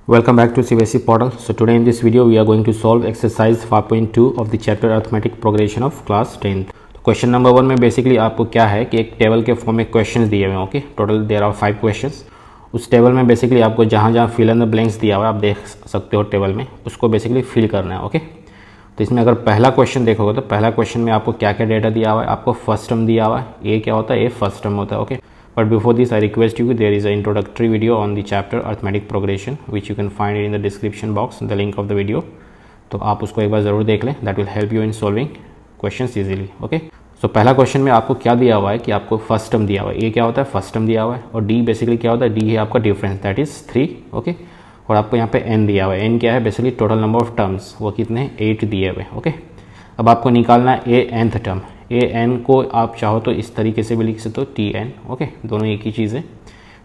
Welcome back to CBSE portal. So today in this video we are going to solve exercise 5.2 of the chapter arithmetic progression of class 10th. तो question number 1 में basically आपको क्या है कि एक table के form में questions दिए हुए हैं. Okay, total there are 5 questions. उस टेबल में बेसिकली आपको जहाँ जहाँ फिल इन द ब्लैंक्स दिया हुआ है आप देख सकते हो टेबल में, उसको बेसिकली फिल करना है. ओके, तो इसमें अगर पहला क्वेश्चन देखोगे तो पहला क्वेश्चन में आपको क्या क्या डेटा दिया हुआ है. आपको फर्स्ट टर्म दिया हुआ है. ए क्या होता है? ए फर्स्ट टर्म होता है. Okay, but before this I request you, there is an introductory video on the chapter arithmetic progression which you can find it in the description box, the link of the video. तो आप उसको एक बार ज़रूर देख लें. that will help you in solving questions easily. okay, so पहला question में आपको क्या दिया हुआ है कि आपको फर्स्ट टर्म दिया हुआ है. ए क्या होता है? फर्स्ट टर्म दिया हुआ है. और डी बेसिकली क्या होता है? डी है आपका डिफरेंस, दैट इज 3. ओके, और आपको यहाँ पे एन दिया हुआ है. एन क्या है? Basically total number of terms, वो कितने हैं? 8 दिए हुए. ओके, अब आपको निकालना है ए एनथ टर्म. ए एन को आप चाहो तो इस तरीके से भी लिख सकते हो, टी एन. ओके, दोनों एक ही चीज़ है.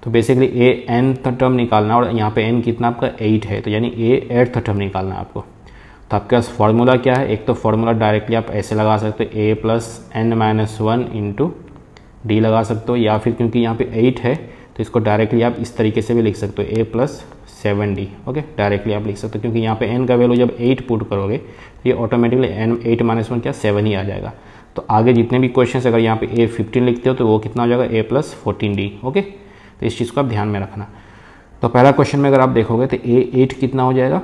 तो बेसिकली ए एनथ टर्म निकालना, और यहाँ पे एन कितना आपका 8 है, तो यानी ए एट्थ टर्म निकालना है आपको. तो आपके पास फॉर्मूला क्या है? एक तो फॉर्मूला डायरेक्टली आप ऐसे लगा सकते हो, a plus n minus 1 into d लगा सकते हो, या फिर क्योंकि यहाँ पे 8 है तो इसको डायरेक्टली आप इस तरीके से भी लिख सकते हो, a plus 7d. Okay, directly आप लिख सकते हो क्योंकि यहाँ पे n का वैल्यू जब 8 पुट करोगे तो ये ऑटोमेटिकली n 8 माइनस 1 क्या 7 ही आ जाएगा. तो आगे जितने भी क्वेश्चंस अगर यहाँ पे a 15 लिखते हो तो वो कितना हो जाएगा? a plus 14d. ओके, तो इस चीज़ को आप ध्यान में रखना. तो पहला क्वेश्चन में अगर आप देखोगे तो a 8 कितना हो जाएगा?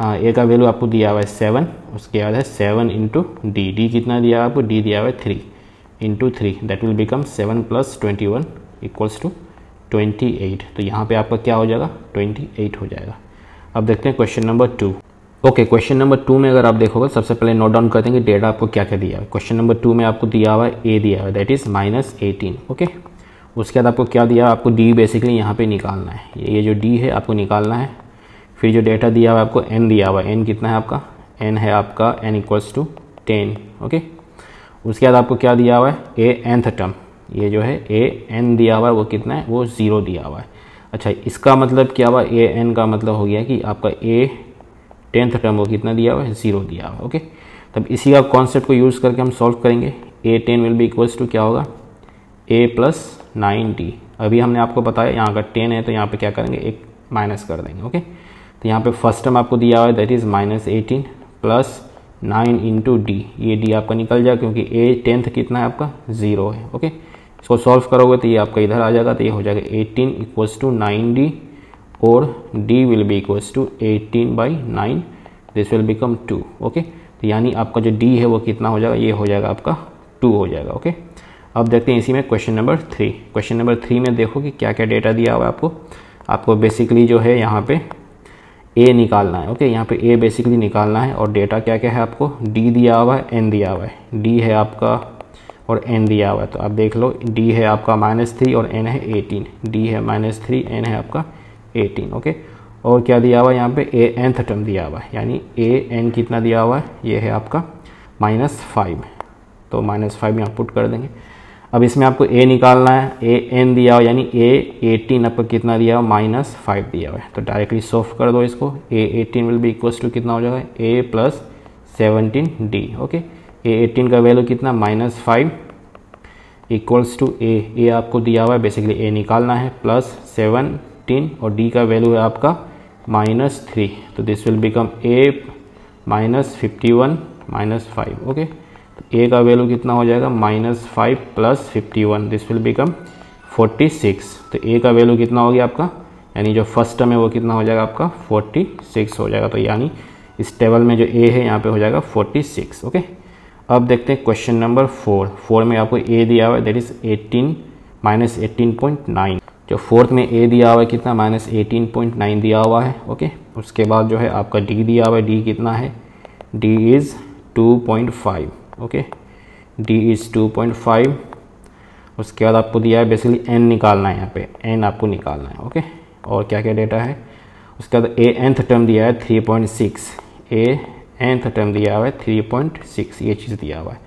a का वैल्यू आपको दिया हुआ है 7, उसके बाद है 7 इंटू डी. डी कितना दिया हुआ है आपको? डी दिया हुआ है 3 into 3, that will become 7 plus 21 equals to 28. तो यहाँ पे आपका क्या हो जाएगा? 28 हो जाएगा. अब देखते हैं question number 2. Okay, question number 2 में अगर आप देखोगे सबसे पहले नोट डाउन करते हैं कि डेटा आपको क्या क्या दिया है. क्वेश्चन नंबर 2 में आपको दिया हुआ है ए दिया हुआ है, दैट इज -18. ओके, उसके बाद आपको क्या दिया? आपको डी बेसिकली यहाँ पे निकालना है. ये जो डी है आपको निकालना है. फिर जो डेटा दिया हुआ है आपको एन दिया हुआ है. एन कितना है आपका? एन है आपका एन इक्वल्स टू 10. ओके, उसके बाद आपको क्या दिया हुआ है? ए एनथ टर्म. ये जो है ए एन दिया हुआ है वो कितना है? वो 0 दिया हुआ है. अच्छा, इसका मतलब क्या हुआ? ए एन का मतलब हो गया कि आपका ए 10th टर्म वो कितना दिया हुआ है? 0 दिया हुआ है. ओके, तब इसी का कॉन्सेप्ट को यूज़ करके हम सॉल्व करेंगे. ए 10 विल बी इक्वल्स टू क्या होगा? ए प्लस 9d. अभी हमने आपको बताया यहाँ अगर 10 है तो यहाँ पे क्या करेंगे? एक माइनस कर देंगे. ओके, तो यहाँ पे फर्स्ट टर्म आपको दिया हुआ है that is -18 plus 9 into d. ये डी आपका निकल जाए क्योंकि ए 10th कितना है आपका? 0 है. ओके, इसको सॉल्व करोगे तो ये आपका इधर आ जाएगा, तो ये हो जाएगा 18 इक्वल्स टू 9d और d will be equals to 18/9. This will become 2. Okay, तो यानी आपका जो d है वो कितना हो जाएगा? ये हो जाएगा आपका 2 हो जाएगा. ओके, अब देखते हैं इसी में क्वेश्चन नंबर 3. क्वेश्चन नंबर 3 में देखो कि क्या क्या डेटा दिया हुआ है आपको. आपको बेसिकली जो है यहाँ पे a निकालना है. ओके, यहाँ पे a बेसिकली निकालना है और डेटा क्या क्या है आपको? d दिया हुआ है, n दिया हुआ है. d है आपका और n दिया हुआ है. तो आप देख लो, d है आपका -3 और n है 18. d है -3, n है आपका 18. ओके, और क्या दिया हुआ है यहाँ पे? ए nth टर्म दिया हुआ है, यानी ए n कितना दिया हुआ है? ये है आपका -5. तो -5 यहाँ पुट कर देंगे. अब इसमें आपको a निकालना है. ए n दिया हुआ यानी ए 18 आपको कितना दिया हुआ? -5 दिया हुआ है. तो डायरेक्टली सॉल्व कर दो इसको. ए 18 विल बी इक्वल्स टू कितना हो जाएगा? a plus 17d. ओके, ए 18 का वैल्यू कितना? -5 इक्वल्स टू ए आपको दिया हुआ है, बेसिकली ए निकालना है, प्लस 17 और डी का वैल्यू है आपका -3. तो this will become a -51 -5. Okay, तो ए का वैल्यू कितना हो जाएगा? -5 प्लस 51, दिस विल बिकम 46. तो ए का वैल्यू कितना हो गया आपका? यानी जो फर्स्ट टर्म है वो कितना हो जाएगा आपका? 46 हो जाएगा. तो यानी इस टेबल में जो ए है यहाँ पे हो जाएगा 46. ओके, अब देखते हैं क्वेश्चन नंबर 4. 4 में आपको a दिया हुआ है दैट इज 18 जो फोर्थ में a दिया हुआ है कितना? -18.9 दिया हुआ है. ओके, उसके बाद जो है आपका d दिया हुआ है. d कितना है? d is 2.5. Okay, d is 2.5. उसके बाद आपको दिया है बेसिकली n निकालना है. यहाँ पे n आपको निकालना है. ओके, और क्या क्या डेटा है? उसके बाद a nth टर्म दिया है 3.6. a nth टर्म दिया हुआ है 3.6, ये चीज़ दिया हुआ है.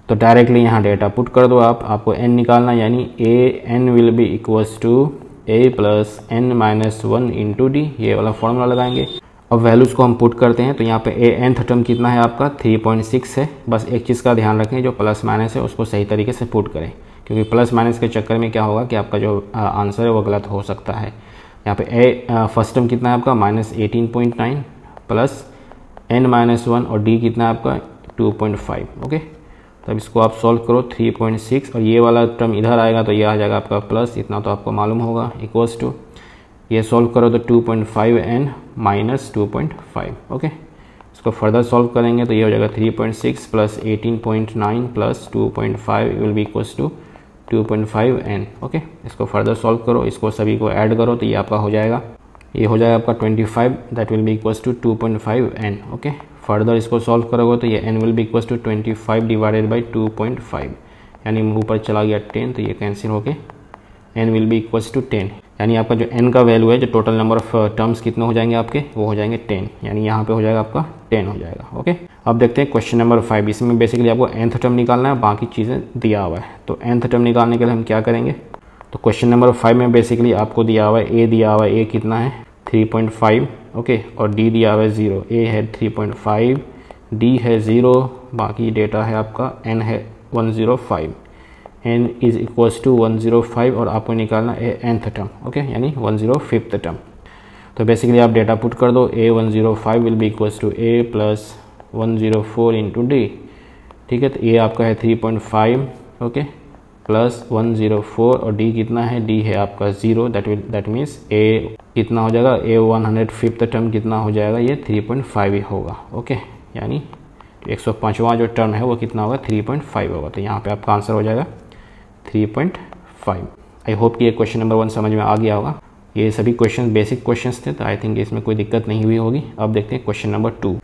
तो डायरेक्टली यहाँ डेटा पुट कर दो आप. आपको n निकालना यानी a n will be equals to a plus n minus 1 into d. ये वाला फॉर्मूला लगाएंगे. अब वैल्यूज़ को हम पुट करते हैं. तो यहाँ पे ए nth टर्म कितना है आपका? 3.6 है. बस एक चीज़ का ध्यान रखें, जो प्लस माइनस है उसको सही तरीके से पुट करें, क्योंकि प्लस माइनस के चक्कर में क्या होगा कि आपका जो आंसर है वो गलत हो सकता है. यहाँ पे फर्स्ट टर्म कितना है आपका -18.9 प्लस n-1 और d कितना है आपका 2.5। ओके, तब इसको आप सॉल्व करो 3.6 और ये वाला टर्म इधर आएगा तो ये आ जाएगा आपका प्लस, इतना तो आपको मालूम होगा, इक्वल्स टू ये सॉल्व करो तो 2.5n - 2.5। ओके, इसको फर्दर सॉल्व करेंगे तो ये हो जाएगा 3.6 plus 18.9 plus 2.5 will be equals to 2.5n। Okay, इसको फर्दर सॉल्व करो, इसको सभी को ऐड करो तो ये आपका हो जाएगा, ये हो जाएगा आपका 25, that will be equals to 2.5n। Okay, further इसको सॉल्व करोगे तो ये n will be equals to 25 divided by 2.5, यानी ऊपर चला गया 10 तो ये कैंसिल हो गए, n will be equals to 10, यानी आपका जो n का वैल्यू है, जो टोटल नंबर ऑफ टर्म्स कितने हो जाएंगे आपके, वो हो जाएंगे 10, यानी यहाँ पे हो जाएगा आपका 10 हो जाएगा। ओके, अब देखते हैं क्वेश्चन नंबर 5। इसमें बेसिकली आपको nth टर्म निकालना है, बाकी चीज़ें दिया हुआ है। तो nth टर्म निकालने के लिए हम क्या करेंगे, तो क्वेश्चन नंबर 5 में बेसिकली आपको दिया हुआ है a दिया हुआ है, a कितना है 3.5। ओके, और d दिया हुआ है 0, a है 3.5, d है 0, बाकी डेटा है आपका n है 105, n इज इक्वल्स टू 105 और आपको निकालना है nth टर्म। ओके, यानी 105th टर्म। तो बेसिकली आप डेटा पुट कर दो, a 105 will be equals to a plus 104 into d. ठीक है, तो a आपका है 3.5 ओके प्लस 104 और d कितना है, d है आपका 0, दैट मीन्स a कितना हो जाएगा, a 105th टर्म कितना हो जाएगा, ये 3.5 ही होगा। ओके, यानी 105वां जो टर्म है वो कितना होगा 3.5 होगा, तो यहाँ पे आपका आंसर हो जाएगा 3.5। आई होप कि ये क्वेश्चन नंबर 1 समझ में आ गया होगा। ये सभी क्वेश्चन बेसिक क्वेश्चंस थे, तो आई थिंक इसमें कोई दिक्कत नहीं हुई होगी। अब देखते हैं question number 2।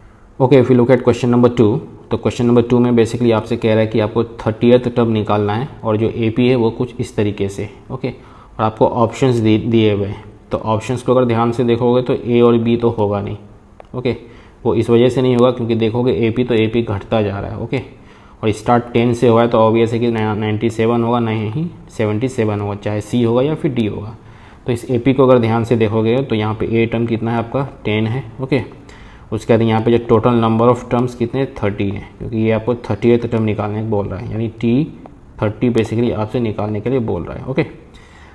Okay, if you look at question number 2, तो क्वेश्चन नंबर 2 में बेसिकली आपसे कह रहा है कि आपको 30th टर्म निकालना है और जो AP है वो कुछ इस तरीके से। ओके, और आपको ऑप्शंस दिए हुए हैं, तो ऑप्शंस को अगर ध्यान से देखोगे तो A और B तो होगा नहीं। ओके, वो इस वजह से नहीं होगा क्योंकि देखोगे AP तो AP घटता जा रहा है। ओके, और स्टार्ट 10 से हुआ है तो ऑब्वियस है कि 97 होगा, नहीं 77 होगा, चाहे C होगा या फिर D होगा। तो इस AP को अगर ध्यान से देखोगे तो यहाँ पे A टर्म कितना है आपका 10 है। ओके, उसके बाद यहाँ पे जो टोटल नंबर ऑफ टर्म्स कितने 30 हैं, क्योंकि ये आपको 30th टर्म निकालने बोल रहा है, यानी T30 बेसिकली आपसे निकालने के लिए बोल रहा है। ओके,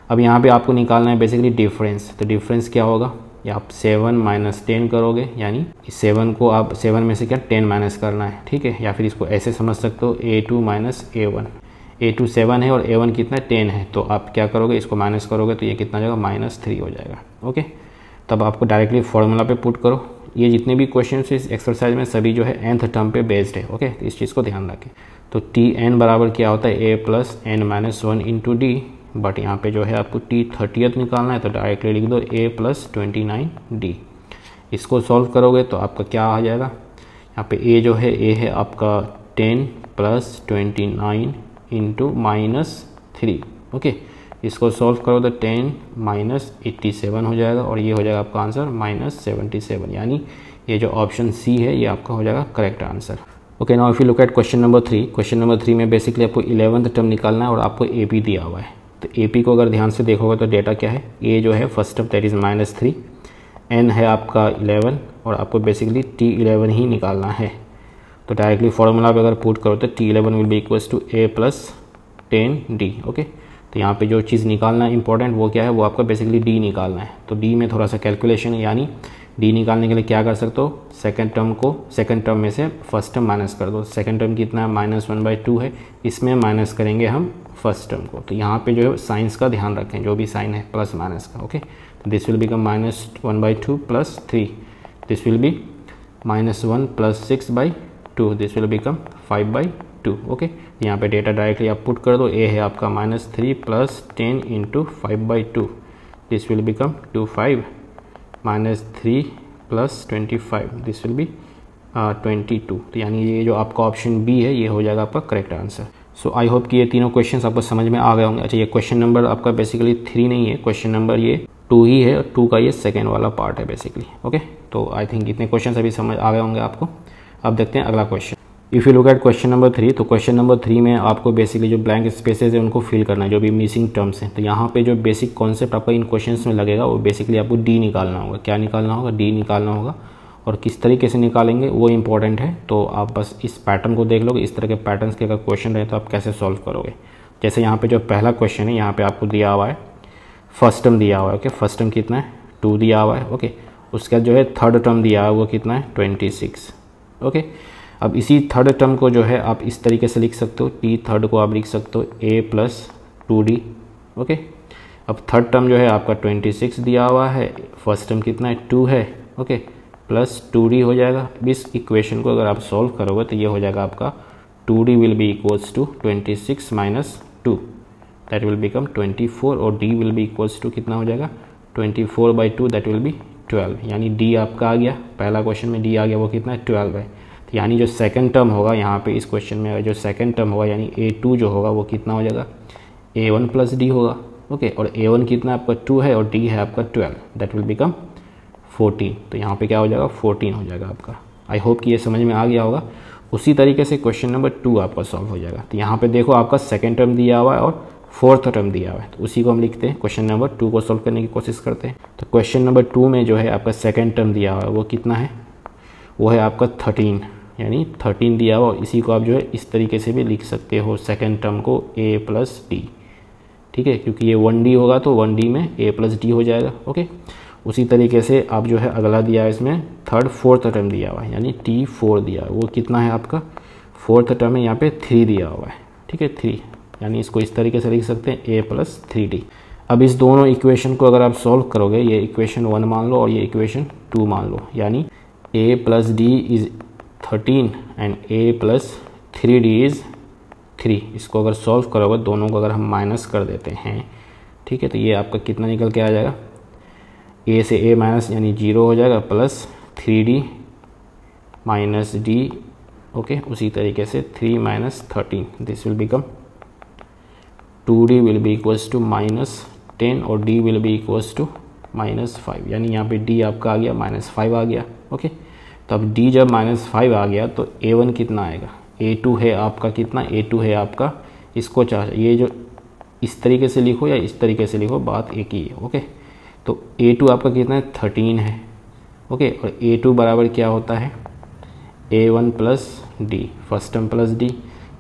अब यहाँ पे आपको निकालना है बेसिकली डिफरेंस। तो डिफरेंस क्या होगा, या आप 7 - 10 करोगे, यानी इस 7 को आप 7 में से क्या 10 माइनस करना है। ठीक है, या फिर इसको ऐसे समझ सकते हो A2 - A1, A2 7 है और A1 कितना 10 है, तो आप क्या करोगे, इसको माइनस करोगे तो ये कितना जाएगा -3 हो जाएगा। ओके, तब आपको डायरेक्टली फॉर्मूला पे पुट करो। ये जितने भी क्वेश्चन इस एक्सरसाइज में सभी जो है nth टर्म पे बेस्ड है। ओके, तो इस चीज़ को ध्यान रखें। तो Tn बराबर क्या होता है, a plus n-1 into D, but यहाँ पे जो है आपको T30th निकालना है तो डायरेक्टली लिख दो a प्लस 29d। इसको सॉल्व करोगे तो आपका क्या आ जाएगा, यहाँ पे a जो है a है आपका 10 प्लस 29 इंटू -3। ओके, इसको सॉल्व करो तो 10 - 87 हो जाएगा और ये हो जाएगा आपका आंसर -77, यानी ये जो ऑप्शन सी है ये आपका हो जाएगा correct answer. Okay, now if you look at question number 3, question number 3 में बेसिकली आपको 11th टर्म निकालना है और आपको AP दिया हुआ है। तो AP को अगर ध्यान से देखोगे तो डेटा क्या है, A जो है first term that is -3, N है आपका 11 और आपको बेसिकली T11 ही निकालना है। तो डायरेक्टली फॉर्मूला पे अगर पुट करो तो T11 will be equals to a plus 10d। Okay, तो यहाँ पे जो चीज़ निकालना है इंपॉर्टेंट वो क्या है, वो आपका बेसिकली D निकालना है। तो D में थोड़ा सा कैलकुलेशन है, यानी D निकालने के लिए क्या कर सकते हो, सेकंड टर्म में से फर्स्ट टर्म माइनस कर दो। सेकंड टर्म कितना है -1/2 है, इसमें माइनस करेंगे हम फर्स्ट टर्म को। तो यहाँ पे जो है साइंस का ध्यान रखें, जो भी साइन है प्लस माइनस का। ओके, तो this will become -1/2 plus 3, this will B -1 plus 6/2, this will become 5/2। Okay, यहाँ पे डेटा डायरेक्टली आप पुट कर दो। A है आपका -3 plus 10 into 5/2, this will become 25 -3 plus 25, this will B 22। तो यानी ये जो आपका ऑप्शन बी है ये हो जाएगा आपका correct answer. So I hope कि ये तीनों क्वेश्चन आपको समझ में आ गए होंगे। अच्छा, ये क्वेश्चन नंबर आपका बेसिकली 3 नहीं है, क्वेश्चन नंबर ये 2 ही है, और 2 का ये सेकेंड वाला पार्ट है बेसिकली। ओके, तो आई थिंक इतने क्वेश्चन अभी समझ आ गए होंगे आपको। अब देखते हैं अगला question. If you look at question number 3, तो क्वेश्चन नंबर 3 में आपको बेसिकली जो ब्लैंक स्पेसेस है उनको फिल करना है, जो भी मिसिंग टर्म्स हैं। तो यहाँ पे जो बेसिक कॉन्सेप्ट आपका इन क्वेश्चंस में लगेगा वो बेसिकली आपको D निकालना होगा। क्या निकालना होगा, D निकालना होगा, और किस तरीके से निकालेंगे वो इंपॉर्टेंट है। तो आप बस इस पैटर्न को देख लोगे, इस तरह के पैटर्न्स के अगर क्वेश्चन रहे तो आप कैसे सॉल्व करोगे। जैसे यहाँ पे जो पहला क्वेश्चन है, यहाँ पे आपको दिया हुआ है फर्स्ट टर्म दिया हुआ है। ओके, फर्स्ट टर्म कितना है 2 दिया हुआ है। ओके, उसका जो है थर्ड टर्म दिया हुआ है वो कितना है 26। ओके, अब इसी थर्ड टर्म को जो है आप इस तरीके से लिख सकते हो, टी थर्ड को आप लिख सकते हो a प्लस 2d। ओके, अब थर्ड टर्म जो है आपका 26 दिया हुआ है, फर्स्ट टर्म कितना है 2 है। ओके, प्लस 2d हो जाएगा। इस इक्वेशन को अगर आप सॉल्व करोगे तो ये हो जाएगा आपका 2d will be equals to 26 minus 2, that will become 24, और d will be equals to कितना हो जाएगा 24/2, दैट विल बी 12। यानी d आपका आ गया, पहला क्वेश्चन में d आ गया वो कितना है 12 है। तो यानी जो सेकंड टर्म होगा यहाँ पे इस क्वेश्चन में जो सेकंड टर्म होगा यानी a2 जो होगा वो कितना हो जाएगा a1 प्लस d होगा। ओके, और a1 कितना आपका 2 है और d है आपका 12, दैट विल बिकम 14। तो यहाँ पे क्या हो जाएगा 14 हो जाएगा आपका। आई होप कि ये समझ में आ गया होगा। उसी तरीके से क्वेश्चन नंबर 2 आपका सॉल्व हो जाएगा। तो यहाँ पे देखो आपका सेकंड टर्म दिया हुआ है और फोर्थ टर्म दिया हुआ है, तो उसी को हम लिखते हैं। क्वेश्चन नंबर 2 को सॉल्व करने की कोशिश करते हैं। तो क्वेश्चन नंबर 2 में जो है आपका सेकंड टर्म दिया हुआ है वो कितना है, वो है आपका 13, यानी 13 दिया हुआ। इसी को आप जो है इस तरीके से भी लिख सकते हो, सेकंड टर्म को a प्लस डी। ठीक है, क्योंकि ये 1d होगा तो 1d में a प्लस डी हो जाएगा। ओके, उसी तरीके से आप जो है अगला दिया है इसमें थर्ड फोर्थ टर्म दिया हुआ है, यानी t4 दिया है, वो कितना है आपका फोर्थ टर्म है, यहाँ पे 3 दिया हुआ है। ठीक है, 3, यानी इसको इस तरीके से लिख सकते हैं a प्लस 3d। अब इस दोनों इक्वेशन को अगर आप सॉल्व करोगे, ये इक्वेशन 1 मान लो और ये इक्वेशन 2 मान लो, यानी a plus D is 13 and a plus 3d is 3। इसको अगर सॉल्व करोगे, दोनों को अगर हम माइनस कर देते हैं, ठीक है, तो ये आपका कितना निकल के आ जाएगा, a से a माइनस यानी 0 हो जाएगा, plus 3d minus d। Okay, उसी तरीके से 3 minus 13, this will become 2d will be equals to -10 और d will be equals to -5, यानी यहाँ पे d आपका आ गया -5 आ गया। ओके, तो अब d जब -5 आ गया तो a1 कितना आएगा, a2 है आपका कितना, a2 है आपका, इसको ये जो इस तरीके से लिखो या इस तरीके से लिखो, बात एक ही है। ओके, तो a2 आपका कितना है 13 है। ओके, और a2 बराबर क्या होता है a1 plus D, first term plus D.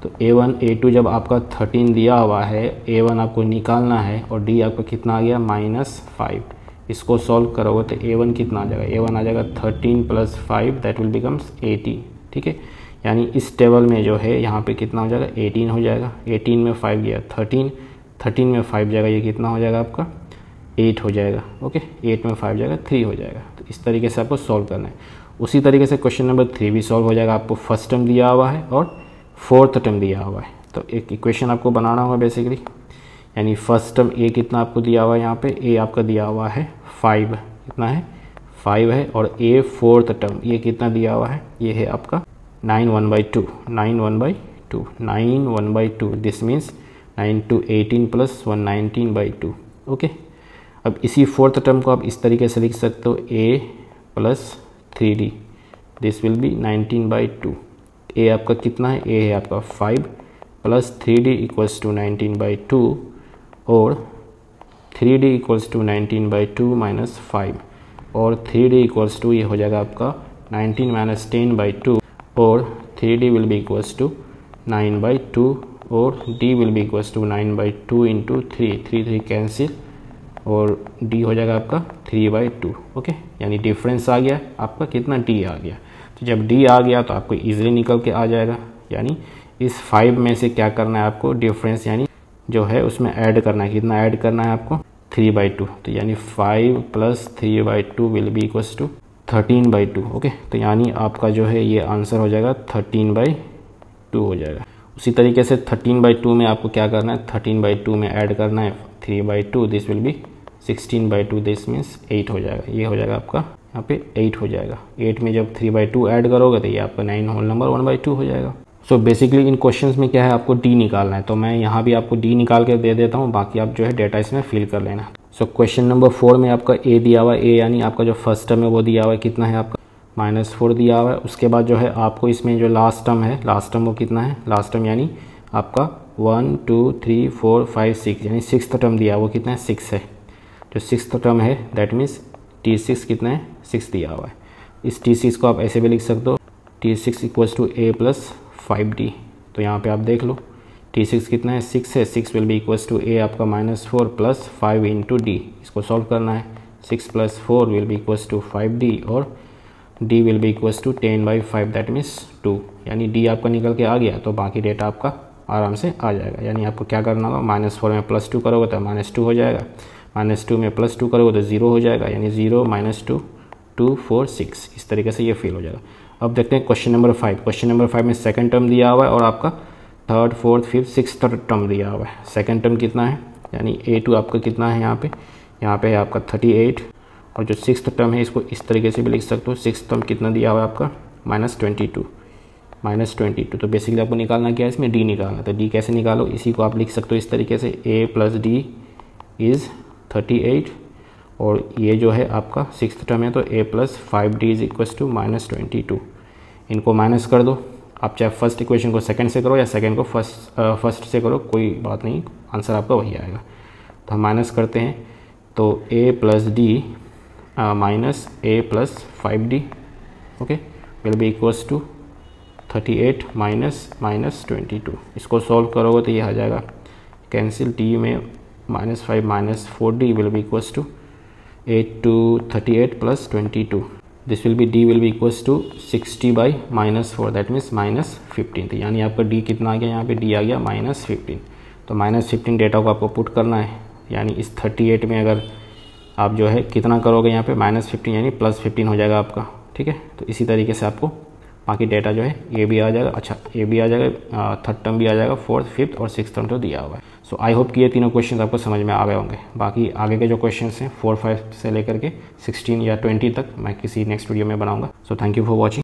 तो a1 a2 जब आपका 13 दिया हुआ है, a1 आपको निकालना है और d आपका कितना आ गया -5। इसको सॉल्व करोगे तो a1 कितना आ जाएगा, a1 आ जाएगा 13 प्लस 5, दैट विल बिकम्स 18। ठीक है, यानी इस टेबल में जो है यहाँ पे कितना हो जाएगा 18 हो जाएगा। 18 में 5 गया 13, 13 में 5 जाएगा, ये कितना हो जाएगा आपका 8 हो जाएगा। ओके, 8 में 5 जाएगा 3 हो जाएगा। तो इस तरीके से आपको सॉल्व करना है। उसी तरीके से क्वेश्चन नंबर 3 भी सॉल्व हो जाएगा। आपको फर्स्ट टर्म दिया हुआ है और फोर्थ टर्म दिया हुआ है, तो एक इक्वेशन आपको बनाना होगा बेसिकली, यानी फर्स्ट टर्म a कितना आपको दिया हुआ है, यहाँ पे a आपका दिया हुआ है 5, कितना है 5 है, और a फोर्थ टर्म ये कितना दिया हुआ है, ये है आपका 9 1/2, 9 1/2, 9 1/2, this means 9 to 18 plus 119/2। Okay, अब इसी फोर्थ टर्म को आप इस तरीके से लिख सकते हो a plus 3d, this will B 19/2। a आपका कितना है, a है आपका 5 प्लस 3d इक्वल्स टू 19/2 और 3d इक्वल्स टू 19/2 माइनस 5 और 3d इक्वल्स टू ये हो जाएगा आपका 19 माइनस 10/2 और 3d will be equals to 9/2 और d will be equals to 9/2 into 3, 3 cancel और d हो जाएगा आपका 3/2। ओके, यानी डिफरेंस आ गया आपका कितना, d आ गया। तो जब d आ गया तो आपको इजीली निकल के आ जाएगा, यानी इस 5 में से क्या करना है आपको, डिफरेंस यानी जो है उसमें ऐड करना है। कितना ऐड करना है आपको 3/2, तो यानी 5 plus 3/2 will be equals to 13/2। Okay, तो यानी आपका जो है ये आंसर हो जाएगा 13/2 हो जाएगा। उसी तरीके से 13/2 में आपको क्या करना है, 13/2 में ऐड करना है 3/2, this will B 16/2, this means 8 हो जाएगा। ये हो जाएगा आपका यहाँ पे 8 हो जाएगा। 8 में जब 3/2 ऐड करोगे तो ये आपका 9 होल नंबर 1/2 हो जाएगा। सो बेसिकली इन क्वेश्चंस में क्या है, आपको डी निकालना है, तो मैं यहाँ भी आपको डी निकाल के दे देता हूँ, बाकी आप जो है डेटा इसमें फिल कर लेना। सो क्वेश्चन नंबर 4 में आपका ए दिया हुआ है, ए यानी आपका जो फर्स्ट टर्म है वो दिया हुआ है, कितना है आपका -4 दिया हुआ है। उसके बाद जो है आपको इसमें जो लास्ट टर्म है, लास्ट टर्म वो कितना है, लास्ट टर्म यानी आपका 1 2 3 4 5 6 यानी 6th टर्म दिया वो कितना है 6 है। जो 6th टर्म है दैट मीन्स T6 कितना है 6 दिया हुआ है। इस T6 को आप ऐसे भी लिख सकते हो T6 equals to a plus 5d। तो यहाँ पे आप देख लो T6 कितना है 6 है, 6 विल बी इक्वल्स टू ए आपका -4 प्लस 5 इंटू डी, इसको सॉल्व करना है। 6 + 4 will be equals to 5d और d will be equals to 10/5 that means 2, यानी d आपका निकल के आ गया तो बाकी डेटा आपका आराम से आ जाएगा। यानी आपको क्या करना होगा, -4 में +2 करोगे तो -2 हो जाएगा, -2 में +2 करोगे तो 0 हो जाएगा, यानी 0 - 2 2 4 6, इस तरीके से ये फिल हो जाएगा। अब देखते हैं क्वेश्चन नंबर 5। क्वेश्चन नंबर 5 में सेकंड टर्म दिया हुआ है और आपका third, fourth, fifth, sixth term दिया हुआ है। सेकंड टर्म कितना है, यानी A2 आपका कितना है यहाँ पे है आपका 38, और जो सिक्स्थ टर्म है इसको इस तरीके से भी लिख सकते हो। सिक्स्थ टर्म कितना दिया हुआ है आपका -22, तो बेसिकली आपको निकालना क्या है, इसमें d निकालना। तो d कैसे निकालो, इसी को आप लिख सकते हो इस तरीके से, a + d इज़ 38, और ये जो है आपका सिक्स्थ टर्म है तो a + 5d is equals to -22। इनको माइनस कर दो, आप चाहे फर्स्ट इक्वेशन को सेकंड से करो या सेकंड को फर्स्ट से करो, कोई बात नहीं, आंसर आपका वही आएगा। तो हम माइनस करते हैं, तो a + d minus a + 5d okay will be equals to 38 minus 22। इसको सॉल्व करोगे तो ये आ जाएगा कैंसिल, d में -5 - 4d will be equals to 8 to 38 + 22। This will be d will be equals to 60/-4 that means -15। तो यानी आपका d कितना आ गया, यहाँ पे d आ गया -15। तो -15 डेटा को आपको पुट करना है, यानी इस 38 में अगर आप जो है कितना करोगे यहाँ पे -15 यानी +15 हो जाएगा आपका, ठीक है। तो इसी तरीके से आपको बाकी डेटा जो है ये भी आ जाएगा, अच्छा ये भी आ जाएगा, थर्ड टर्म भी आ जाएगा, फोर्थ, फिफ्थ और सिक्स्थ टर्म तो दिया हुआ है। सो आई होप कि ये तीनों क्वेश्चन आपको समझ में आ गए होंगे। बाकी आगे के जो क्वेश्चन हैं 4, 5 से लेकर के 16 या 20 तक मैं किसी नेक्स्ट वीडियो में बनाऊंगा। So thank you for watching.